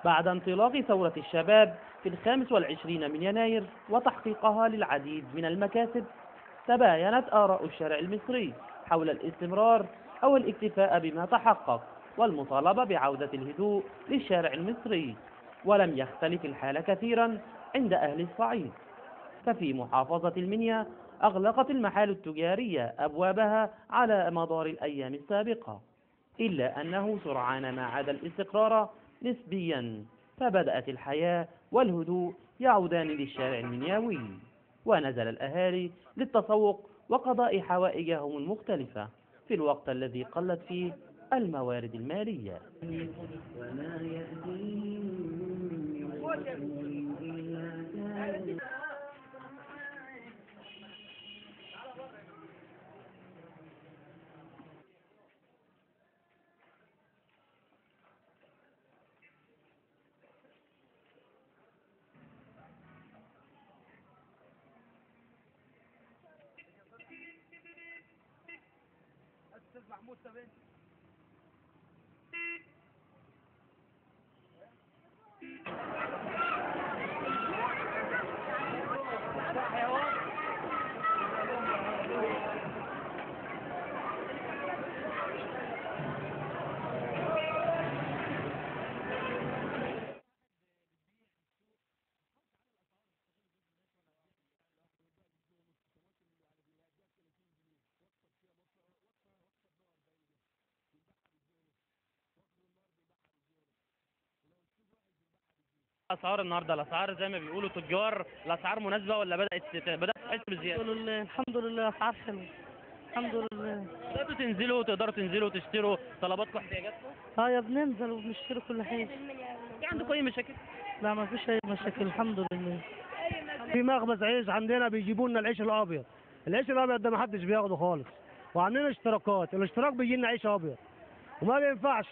بعد انطلاق ثورة الشباب في 25 من يناير وتحقيقها للعديد من المكاسب، تباينت آراء الشارع المصري حول الاستمرار أو الاكتفاء بما تحقق، والمطالبة بعودة الهدوء للشارع المصري. ولم يختلف الحال كثيرا عند أهل الصعيد، ففي محافظة المنيا أغلقت المحال التجارية أبوابها على مدار الأيام السابقة، إلا أنه سرعان ما عاد الاستقرار نسبيا، فبدأت الحياة والهدوء يعودان للشارع المنياوي، ونزل الأهالي للتسوق وقضاء حوائجهم المختلفة في الوقت الذي قلت فيه الموارد المالية. وما يأتيهم من رسول إلا كانوا. محمود سبين اسعار النهارده، الاسعار زي ما بيقولوا تجار، الاسعار مناسبه ولا بدات تحس بزياده؟ الحمد لله اسعار حلوه. الحمد لله. بداتوا تنزلوا، تقدروا تنزلوا تشتروا طلباتكم واحتياجاتكم؟ اه يا بننزل وبنشتري كل حاجه. في عندكم اي مشاكل؟ لا ما فيش اي مشاكل الحمد لله. في مخبز عيش عندنا بيجيبوا لنا العيش الابيض. العيش الابيض ده ما حدش بياخده خالص، وعاملين اشتراكات، الاشتراك بيجي لنا عيش ابيض وما بينفعش،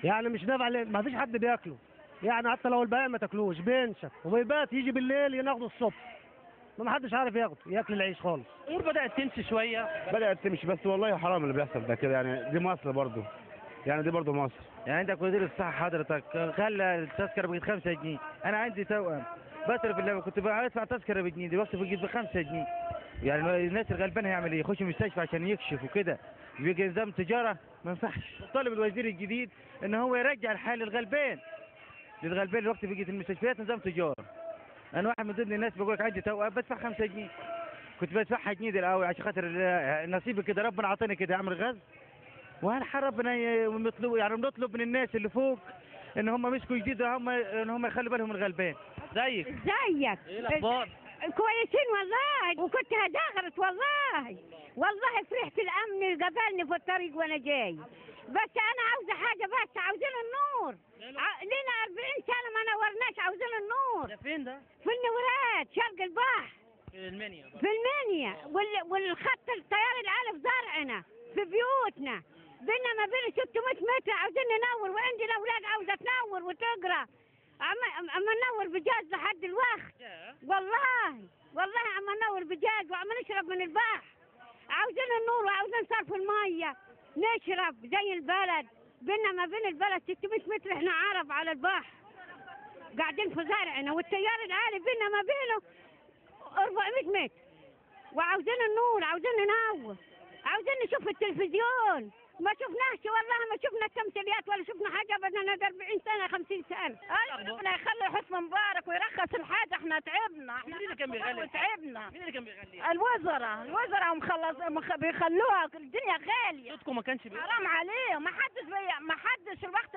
يعني مش نافع، ما فيش حد بياكله، يعني حتى لو البائع ما تاكلوش بينشف وبيبات، يجي بالليل يناخده الصبح، ما حدش عارف ياكل العيش خالص. الامور بدات تمشي شويه. بدأت تمشي، بس والله حرام اللي بيحصل ده كده، يعني دي مصر برضه، يعني دي برضه مصر. يعني عندك وزير الصحة حضرتك خلى التذكرة بقت 5 جنيه، أنا عندي توأم بصرف اللي كنت بدفع تذكرة بجنيه دلوقتي بقت ب5 جنيه، يعني الناس الغلبانة هيعمل إيه؟ يخش المستشفى عشان يكشف وكده، بيجي نظام تجارة ما ينفعش. طالب الوزير الجديد إن هو يرجع الحال للغلبان الوقت بقت المستشفيات نظام تجارة. أنا واحد من ضمن الناس بقول لك عندي توأم بدفع 5 جنيه، كنت بدفعها جنيه الأول عشان خاطر نصيبي كده، ربنا عطاني كده أعمل غاز، وهل ربنا بنطلب من الناس اللي فوق ان هم مسكوا جديد، ان هم يخلوا بالهم من الغلبان. زيك ازيك؟ ايه الاخبار؟ كويسين والله، وكنت هدغرت والله فرحت الامن اللي قابلني في الطريق وانا جاي. بس انا عاوزه حاجه، بس عاوزين النور. لنا 40 سنه ما نورناش، عاوزين النور. ده فين ده؟ في النورات شرق البحر في المنيا. في المنيا، والخط التيار العالي في زرعنا في بيوتنا، بينا ما بين 600 متر، عاوزين ننور، وعندي الاولاد عاوزه تنور وتقرا. اما ننور بجاز لحد الوقت، والله اما ننور بجاز، وعم نشرب من البحر. عاوزين النور وعاوزين صرف الميه نشرب زي البلد. بينا ما بين البلد 600 متر، احنا عرب على البحر قاعدين في زرعنا، والتيار العالي بينا ما بينه 400 متر، وعاوزين النور، عاوزين ننور، عاوزين نشوف التلفزيون. ما شفناش والله، ما شفنا التمثيليات ولا شفنا حاجه، بدنا 40 سنه 50 سنه. ربنا يخلي حسن مبارك ويرخص الحاجه، احنا تعبنا. مين اللي كان بيغلي؟ تعبنا. مين اللي كان بيغلي؟ الوزراء بيخلوها، الدنيا غاليه. صوتكم ما كانش حرام عليهم، ما حدش الوقت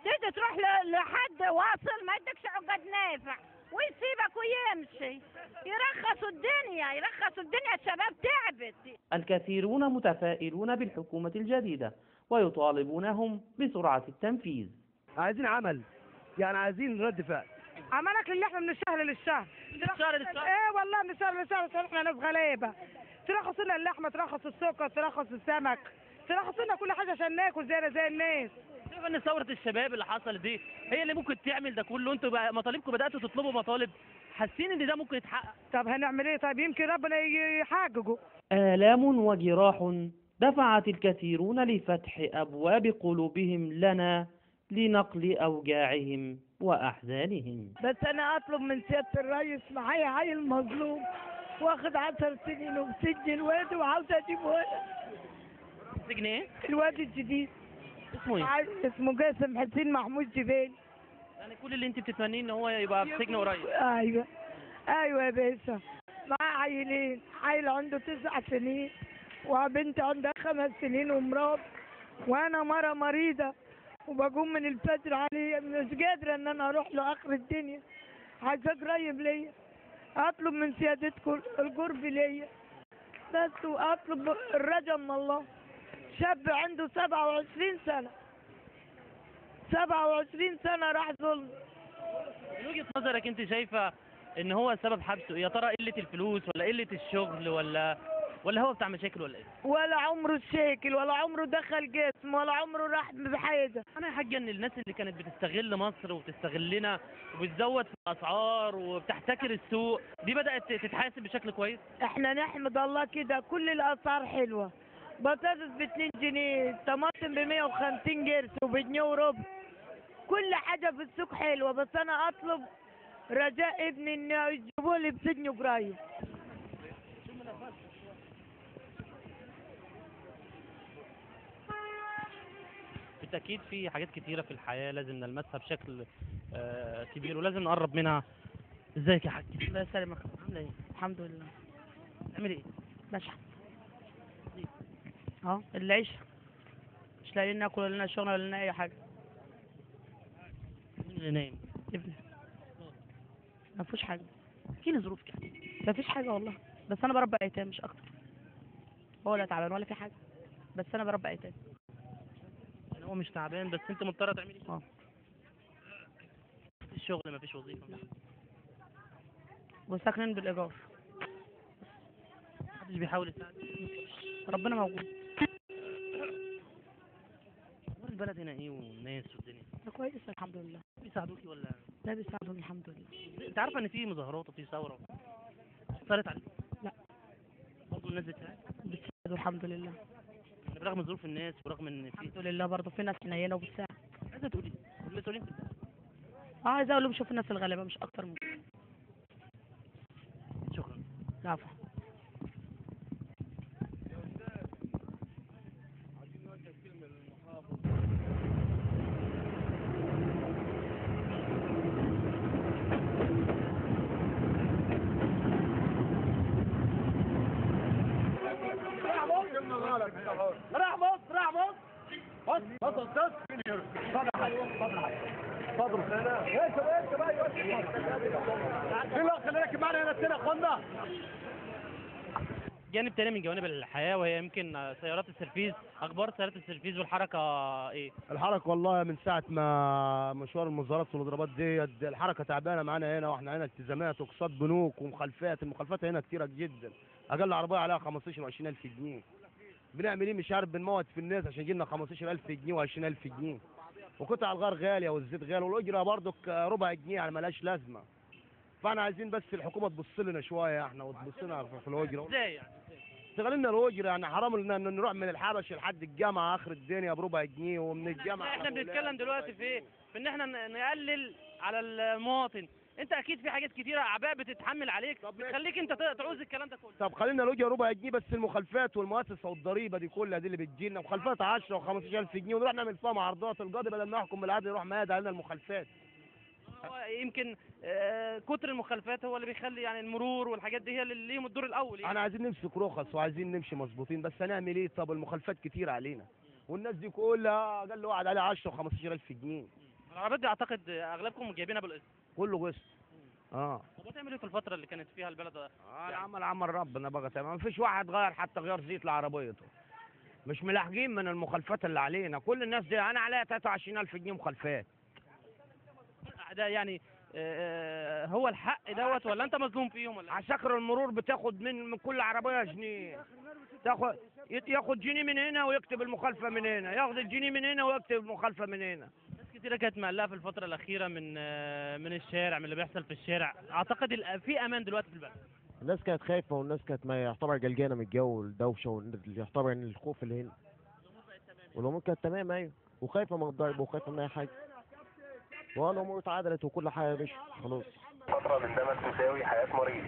تيجي تروح لحد واصل ما يدكش عقد نافع ويسيبك ويمشي. يرخصوا الدنيا، الشباب تعبت. الكثيرون متفائلون بالحكومة الجديدة ويطالبونهم بسرعة التنفيذ. عايزين عمل، يعني عايزين رد فعل. عملك اللي احنا من الشهر للشهر. ايه والله من الشهر للشهر، احنا ناس غلابه. ترخص لنا اللحمه، ترخص السكر، ترخص السمك، ترخص لنا كل حاجه عشان ناكل زينا زي الناس. شايف ان ثورة الشباب اللي حصلت دي هي اللي ممكن تعمل ده كله؟ انتوا بقى مطالبكم بدأتوا تطلبوا مطالب، حاسين ان ده ممكن يتحقق؟ طب هنعمل ايه؟ طيب يمكن ربنا يحققه. آلام وجراح دفعت الكثيرون لفتح أبواب قلوبهم لنا لنقل أوجاعهم وأحزانهم. بس انا اطلب من سياده الرئيس، معايا عيل مظلوم واخد 10 سنين ومسجل واد وعاوز اجيب ولد. سجن ايه؟ الواد الجديد اسمه ايه؟ اسمه جاسم حسين محمود جبال. يعني كل اللي انت بتتمنيه ان هو يبقى في سجن قريب. ايوه ايوه يا باشا. معاه عيلين، عيل عنده 9 سنين وبنت عندها 5 سنين ومرض، وانا مريضه وبقوم من الفجر عليه مش قادره ان انا اروح لاخر الدنيا. عايزاه قريب ليا. اطلب من سيادتكم القرب ليا بس، واطلب الرجا من الله. شاب عنده 27 سنه، 27 سنه راح ظلم. من وجهة نظرك انت شايفة ان هو سبب حبسه يا ترى قلة الفلوس ولا قلة الشغل ولا هو بتاع مشاكل ولا ايه؟ ولا عمره شاكل ولا عمره دخل جسم ولا عمره راح بحاجه. انا يا حاجة ان الناس اللي كانت بتستغل مصر وبتستغلنا وبتزود في الاسعار وبتحتكر السوق دي بدأت تتحاسب بشكل كويس؟ احنا نحمد الله كده، كل الاسعار حلوه. بطاطس ب2 جنيه، طماطم ب150 قرش وبجنيه وربع. كل حاجه في السوق حلوه، بس انا اطلب رجاء ابني انه يجيبوا لي بسجن قريب. بالتأكيد في حاجات كتيرة في الحياة لازم نلمسها بشكل كبير ولازم نقرب منها. ازيك يا حاج؟ الله يسلمك. عاملة ايه؟ الحمد لله. عامل ايه؟ بشحن. العيش مش لاقيين ناكل ولا لنا شغل ولا لنا اي حاجه. مين اللي نايم؟ ابني ما فيش حاجه. احكي لي ظروفك يعني. ما فيش حاجه والله، بس انا بربي ايتام مش اكتر. هو لا تعبان ولا في حاجه، بس انا بربي ايتام. يعني هو مش تعبان بس انت مضطرة تعملي ايه؟ اه. مفيش شغل مفيش وظيفة. وساكنين بالايجار. محدش بيحاول يساعدك؟ ربنا موجود. أخبار البلد هنا ايه والناس والدنيا؟ ده كويس الحمد لله. بيساعدوكي ولا؟ لا بيساعدوني الحمد لله. انت عارفة ان في مظاهرات وفي ثورة اثرت عليك؟ لا. برضه الناس بتساعد؟ بتساعدوا الحمد لله. يعني برغم ظروف الناس ورغم ان في الحمد لله برضه في ناس حنينه وبتساعد. عايزة تقولي المسؤولين في البلد. عايزه اقول لهم شوفوا الناس الغلابه مش اكتر من كده. شكرا. العفو. راح مصر راح مصر اتفضل خليك معنا هنا السنه اخوانا. جانب تاني من جوانب الحياة وهي يمكن سيارات السيرفيز. أخبار سيارات السيرفيز والحركة إيه؟ الحركه والله من ساعه ما مشوار المظاهرات والاضرابات دي الحركه تعبانه معانا هنا، واحنا هنا التزامات واقساط بنوك ومخالفات. المخالفات هنا كتيره جدا، اقل عربيه عليها 15 و20 الف جنيه. بنعمل ايه مش عارف، بنموت في الناس عشان يجي لنا 15000 جنيه و20000 جنيه. وقطع الغيار غاليه والزيت غالي والاجره برضك ربع جنيه يعني ملهاش لازمه. فاحنا عايزين بس الحكومه تبص لنا شويه احنا وتبص لنا في الاجره. إزاي يعني؟ استغلنا الاجره يعني حرام لنا ان نروح من الحبش لحد الجامعه اخر الدنيا بربع جنيه ومن الجامعه. احنا بنتكلم دلوقتي في إيه؟ في إن احنا نقلل على المواطن. أنت أكيد في حاجات كتيرة أعباء بتتحمل عليك بتخليك أنت تعوز الكلام ده كله. طب خلينا الاجره ربع جنيه بس، المخالفات والمؤسسه والضريبه دي كلها دي اللي بتجيلنا مخالفات 10 و15000 جنيه ونروح نعمل فيها معارضات. القاضي بدل ما يحكم بالعدل يروح مهد علينا المخالفات. هو يمكن كتر المخالفات هو اللي بيخلي يعني المرور والحاجات دي هي اللي ليهم الدور الأول يعني. احنا عايزين نمسك رخص وعايزين نمشي مظبوطين، بس هنعمل ايه؟ طب المخالفات كتير علينا والناس دي كلها اقل واحد عليه 10 و15000 جنيه. العربيات دي أعتقد أغلبكم جايبينها بالقسط. كله قسط. طب هتعمل إيه في الفترة اللي كانت فيها البلد العمل عمل ربنا بقى تمام. مفيش واحد غير حتى غير زيت لعربيته. مش ملاحقين من المخالفات اللي علينا. كل الناس دي انا عليها 23000 جنيه مخالفات. ده يعني هو الحق دوت ولا انت مظلوم فيهم ولا؟ عساكر المرور بتاخد من كل عربيه جنيه. ياخد جنيه من هنا ويكتب المخالفه من هنا، ياخد الجنيه من هنا ويكتب المخالفه من هنا. ناس كتيره كانت مقلقه في الفتره الاخيره من الشارع، من اللي بيحصل في الشارع. اعتقد في امان دلوقتي في البلد. الناس كانت خايفة والناس كانت ما يعتبر قلقانة من الجو والدوشة واللي يعتبر ان الخوف اللي هنا. والأمور كانت تمام أيوه. وخايفه من الضرب وخايفه من اي حاجه، والامور اتعدلت وكل حاجه مش خلاص. فترة من دمك تساوي حياة مريض.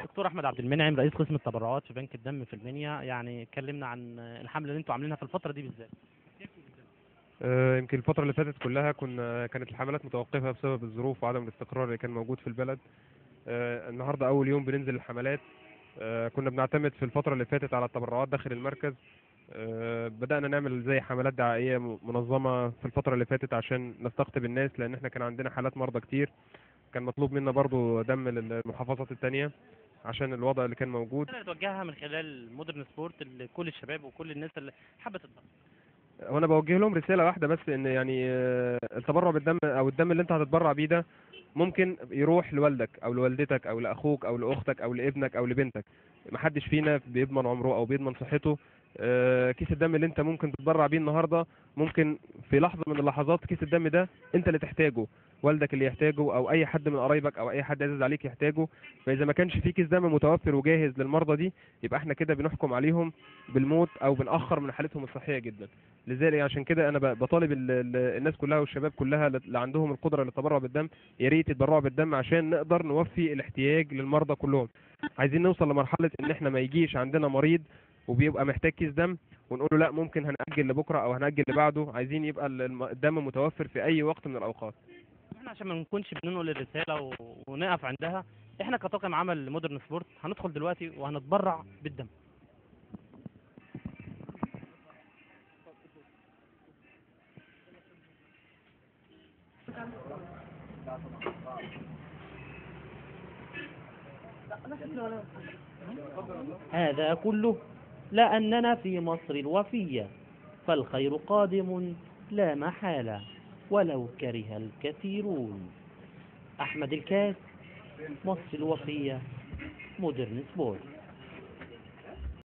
دكتور احمد عبد المنعم، رئيس قسم التبرعات في بنك الدم في المنيا، يعني اتكلمنا عن الحمله اللي انتوا عاملينها في الفتره دي بالذات. يمكن الفترة اللي فاتت كلها كانت الحملات متوقفة بسبب الظروف وعدم الاستقرار اللي كان موجود في البلد. النهارده أول يوم بننزل الحملات. كنا بنعتمد في الفترة اللي فاتت على التبرعات داخل المركز. بدأنا نعمل زي حملات دعائية منظمة في الفترة اللي فاتت عشان نستقطب الناس، لأن احنا كان عندنا حالات مرضى كتير. كان مطلوب منا برضو دم للمحافظات التانية عشان الوضع اللي كان موجود. انا توجهها من خلال مودرن سبورت لكل الشباب وكل الناس اللي حابه تتبرع. وانا بوجه لهم رساله واحده بس، ان يعني التبرع بالدم او الدم اللي انت هتتبرع بيه ده ممكن يروح لوالدك او لوالدتك او لاخوك او لاختك او لابنك او لبنتك. محدش فينا بيضمن عمره او بيضمن صحته. كيس الدم اللي انت ممكن تتبرع بيه النهارده ممكن في لحظه من اللحظات كيس الدم ده انت اللي تحتاجه، والدك اللي يحتاجه، او اي حد من قرايبك او اي حد عزيز عليك يحتاجه. فاذا ما كانش في كيس دم متوفر وجاهز للمرضى دي، يبقى احنا كده بنحكم عليهم بالموت او بنأخر من حالتهم الصحيه جدا. لذلك عشان كده انا بطالب الناس كلها والشباب كلها اللي عندهم القدره للتبرع بالدم، يا ريت يتبرعوا بالدم عشان نقدر نوفي الاحتياج للمرضى كلهم. عايزين نوصل لمرحله ان احنا ما يجيش عندنا مريض وبيبقى محتاج كيس دم ونقول له لا ممكن هنأجل لبكره او هنأجل لبعده. عايزين يبقى الدم متوفر في اي وقت من الاوقات. احنا عشان ما نكونش بننقل الرساله ونقف عندها، احنا كطاقم عمل مودرن سبورت هندخل دلوقتي وهنتبرع بالدم. هذا كله لأننا في مصر الوفية، فالخير قادم لا محالة ولو كره الكثيرون. أحمد الكاس، مصر الوفية، مودرن سبورت.